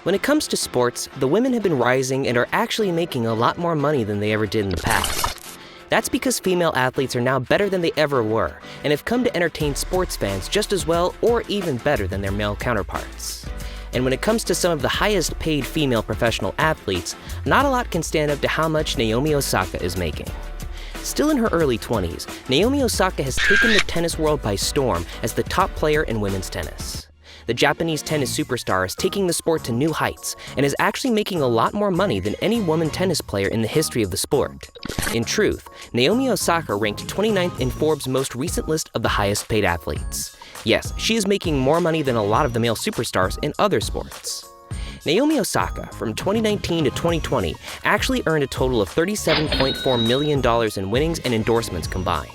When it comes to sports, the women have been rising and are actually making a lot more money than they ever did in the past. That's because female athletes are now better than they ever were and have come to entertain sports fans just as well or even better than their male counterparts. And when it comes to some of the highest paid female professional athletes, not a lot can stand up to how much Naomi Osaka is making. Still in her early 20s, Naomi Osaka has taken the tennis world by storm as the top player in women's tennis. The Japanese tennis superstar is taking the sport to new heights and is actually making a lot more money than any woman tennis player in the history of the sport. In truth, Naomi Osaka ranked 29th in Forbes' most recent list of the highest paid athletes. Yes, she is making more money than a lot of the male superstars in other sports. Naomi Osaka, from 2019 to 2020, actually earned a total of $37.4 million in winnings and endorsements combined.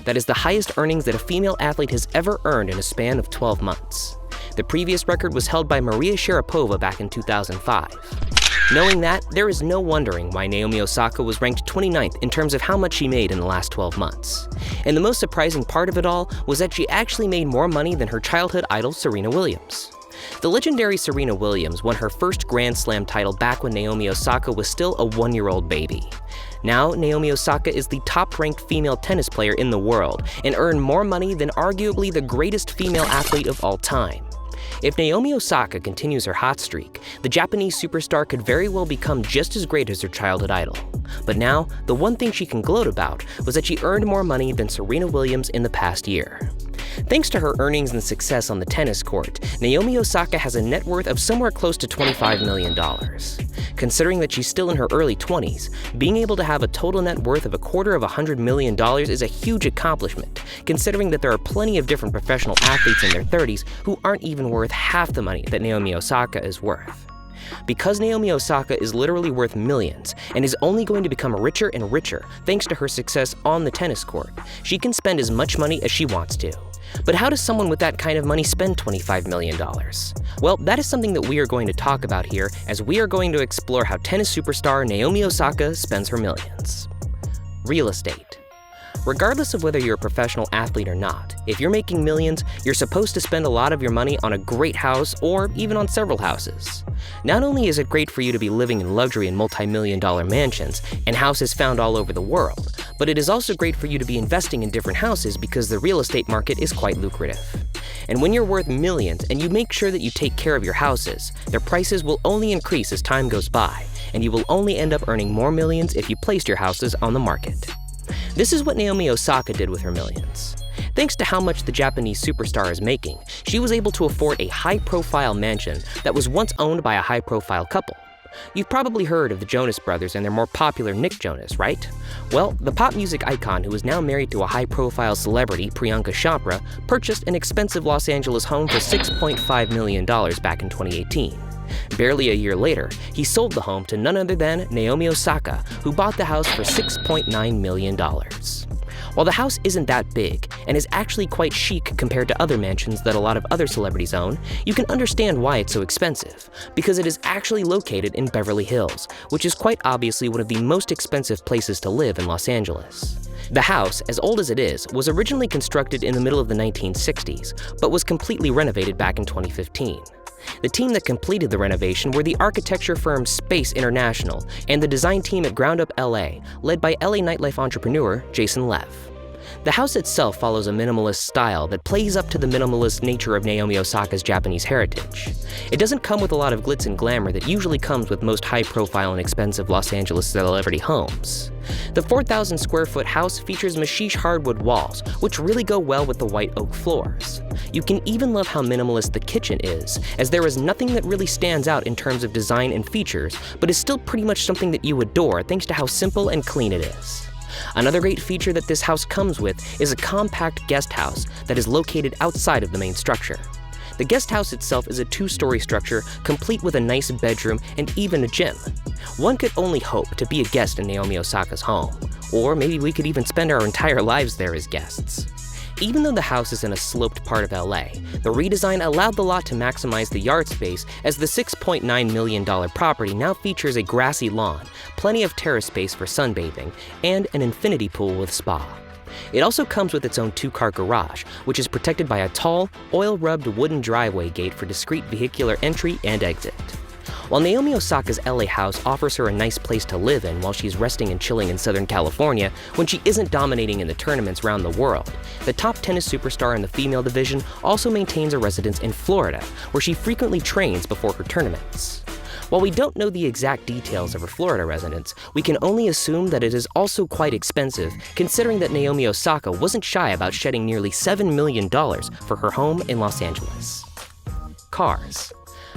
That is the highest earnings that a female athlete has ever earned in a span of 12 months. The previous record was held by Maria Sharapova back in 2005. Knowing that, there is no wondering why Naomi Osaka was ranked 29th in terms of how much she made in the last 12 months. And the most surprising part of it all was that she actually made more money than her childhood idol Serena Williams. The legendary Serena Williams won her first Grand Slam title back when Naomi Osaka was still a one-year-old baby. Now, Naomi Osaka is the top-ranked female tennis player in the world and earned more money than arguably the greatest female athlete of all time. If Naomi Osaka continues her hot streak, the Japanese superstar could very well become just as great as her childhood idol. But now, the one thing she can gloat about was that she earned more money than Serena Williams in the past year. Thanks to her earnings and success on the tennis court, Naomi Osaka has a net worth of somewhere close to $25 million. Considering that she's still in her early 20s, being able to have a total net worth of $250 million is a huge accomplishment, considering that there are plenty of different professional athletes in their 30s who aren't even worth half the money that Naomi Osaka is worth. Because Naomi Osaka is literally worth millions and is only going to become richer and richer thanks to her success on the tennis court, she can spend as much money as she wants to. But how does someone with that kind of money spend $25 million? Well, that is something that we are going to talk about here, as we are going to explore how tennis superstar Naomi Osaka spends her millions. Real estate. Regardless of whether you're a professional athlete or not, if you're making millions, you're supposed to spend a lot of your money on a great house or even on several houses. Not only is it great for you to be living in luxury and multi-million-dollar mansions and houses found all over the world, but it is also great for you to be investing in different houses because the real estate market is quite lucrative. And when you're worth millions and you make sure that you take care of your houses, their prices will only increase as time goes by, and you will only end up earning more millions if you placed your houses on the market. This is what Naomi Osaka did with her millions. Thanks to how much the Japanese superstar is making, she was able to afford a high-profile mansion that was once owned by a high-profile couple. You've probably heard of the Jonas Brothers and their more popular Nick Jonas, right? Well, the pop music icon who is now married to a high-profile celebrity, Priyanka Chopra, purchased an expensive Los Angeles home for $6.5 million back in 2018. Barely a year later, he sold the home to none other than Naomi Osaka, who bought the house for $6.9 million. While the house isn't that big, and is actually quite chic compared to other mansions that a lot of other celebrities own, you can understand why it's so expensive, because it is actually located in Beverly Hills, which is quite obviously one of the most expensive places to live in Los Angeles. The house, as old as it is, was originally constructed in the middle of the 1960s, but was completely renovated back in 2015. The team that completed the renovation were the architecture firm Space International and the design team at Ground Up LA, led by LA nightlife entrepreneur Jason Lev. The house itself follows a minimalist style that plays up to the minimalist nature of Naomi Osaka's Japanese heritage. It doesn't come with a lot of glitz and glamour that usually comes with most high-profile and expensive Los Angeles celebrity homes. The 4,000 square foot house features machiche hardwood walls, which really go well with the white oak floors. You can even love how minimalist the kitchen is, as there is nothing that really stands out in terms of design and features, but is still pretty much something that you adore thanks to how simple and clean it is. Another great feature that this house comes with is a compact guest house that is located outside of the main structure. The guest house itself is a 2-story structure, complete with a nice bedroom and even a gym. One could only hope to be a guest in Naomi Osaka's home, or maybe we could even spend our entire lives there as guests. Even though the house is in a sloped part of LA, the redesign allowed the lot to maximize the yard space, as the $6.9 million property now features a grassy lawn, plenty of terrace space for sunbathing, and an infinity pool with spa. It also comes with its own 2-car garage, which is protected by a tall, oil-rubbed wooden driveway gate for discreet vehicular entry and exit. While Naomi Osaka's LA house offers her a nice place to live in while she's resting and chilling in Southern California when she isn't dominating in the tournaments around the world, the top tennis superstar in the female division also maintains a residence in Florida, where she frequently trains before her tournaments. While we don't know the exact details of her Florida residence, we can only assume that it is also quite expensive, considering that Naomi Osaka wasn't shy about shedding nearly $7 million for her home in Los Angeles. Cars.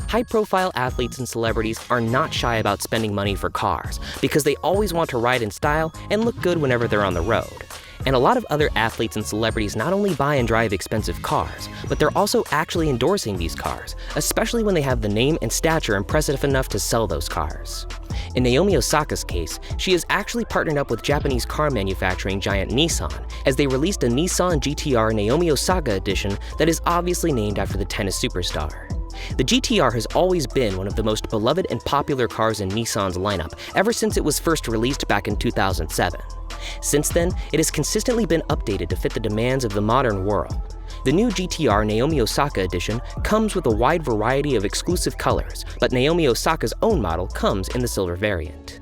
High-profile athletes and celebrities are not shy about spending money for cars because they always want to ride in style and look good whenever they're on the road. And a lot of other athletes and celebrities not only buy and drive expensive cars, but they're also actually endorsing these cars, especially when they have the name and stature impressive enough to sell those cars. In Naomi Osaka's case, she has actually partnered up with Japanese car manufacturing giant Nissan, as they released a Nissan GTR Naomi Osaka edition that is obviously named after the tennis superstar. The GTR has always been one of the most beloved and popular cars in Nissan's lineup ever since it was first released back in 2007. Since then, it has consistently been updated to fit the demands of the modern world. The new GTR Naomi Osaka edition comes with a wide variety of exclusive colors, but Naomi Osaka's own model comes in the silver variant.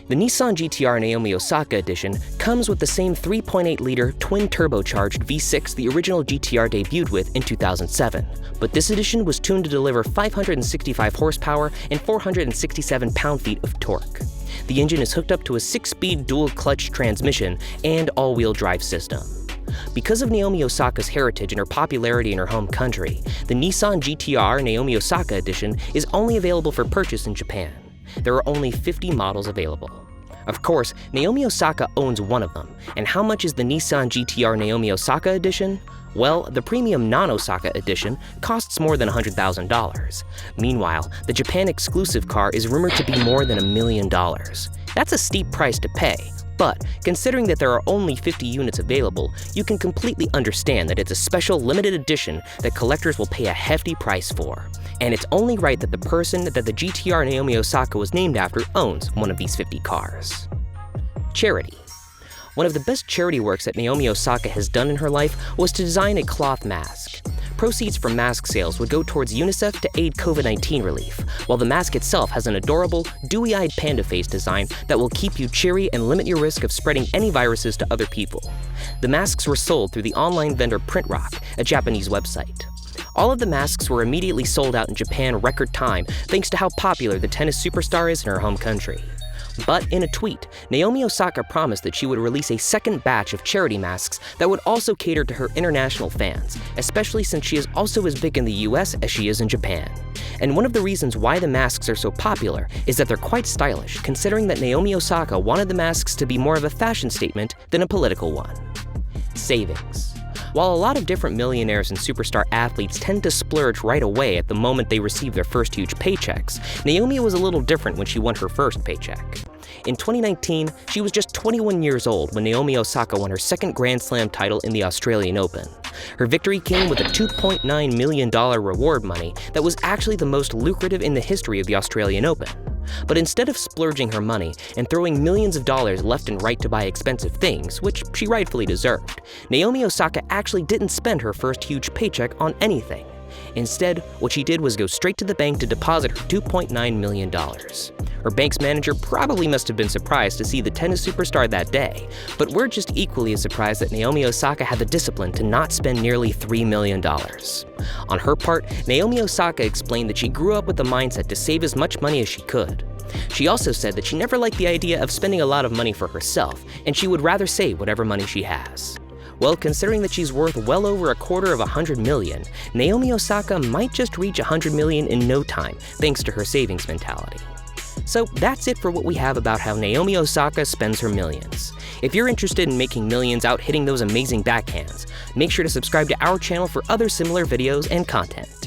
The Nissan GTR Naomi Osaka edition comes with the same 3.8-liter twin-turbocharged V6 the original GTR debuted with in 2007, but this edition was tuned to deliver 565 horsepower and 467 pound-feet of torque. The engine is hooked up to a 6-speed dual-clutch transmission and all-wheel drive system. Because of Naomi Osaka's heritage and her popularity in her home country, the Nissan GTR Naomi Osaka edition is only available for purchase in Japan. There are only 50 models available. Of course, Naomi Osaka owns one of them, and how much is the Nissan GTR Naomi Osaka edition? Well, the premium non-Osaka edition costs more than $100,000. Meanwhile, the Japan exclusive car is rumored to be more than $1 million. That's a steep price to pay, but considering that there are only 50 units available, you can completely understand that it's a special limited edition that collectors will pay a hefty price for. And it's only right that the person that the GTR Naomi Osaka was named after owns one of these 50 cars. Charity. One of the best charity works that Naomi Osaka has done in her life was to design a cloth mask. Proceeds from mask sales would go towards UNICEF to aid COVID-19 relief, while the mask itself has an adorable, dewy-eyed panda face design that will keep you cheery and limit your risk of spreading any viruses to other people. The masks were sold through the online vendor PrintRock, a Japanese website. All of the masks were immediately sold out in Japan in record time thanks to how popular the tennis superstar is in her home country. But in a tweet, Naomi Osaka promised that she would release a second batch of charity masks that would also cater to her international fans, especially since she is also as big in the US as she is in Japan. And one of the reasons why the masks are so popular is that they're quite stylish, considering that Naomi Osaka wanted the masks to be more of a fashion statement than a political one. Savings. While a lot of different millionaires and superstar athletes tend to splurge right away at the moment they receive their first huge paychecks, Naomi was a little different when she won her first paycheck. In 2019, she was just 21 years old when Naomi Osaka won her second Grand Slam title in the Australian Open. Her victory came with a $2.9 million reward money that was actually the most lucrative in the history of the Australian Open. But instead of splurging her money and throwing millions of dollars left and right to buy expensive things, which she rightfully deserved, Naomi Osaka actually didn't spend her first huge paycheck on anything. Instead, what she did was go straight to the bank to deposit her $2.9 million. Her bank's manager probably must have been surprised to see the tennis superstar that day, but we're just equally as surprised that Naomi Osaka had the discipline to not spend nearly $3 million. On her part, Naomi Osaka explained that she grew up with the mindset to save as much money as she could. She also said that she never liked the idea of spending a lot of money for herself, and she would rather save whatever money she has. Well, considering that she's worth well over $250 million, Naomi Osaka might just reach $100 million in no time, thanks to her savings mentality. So that's it for what we have about how Naomi Osaka spends her millions. If you're interested in making millions out hitting those amazing backhands, make sure to subscribe to our channel for other similar videos and content.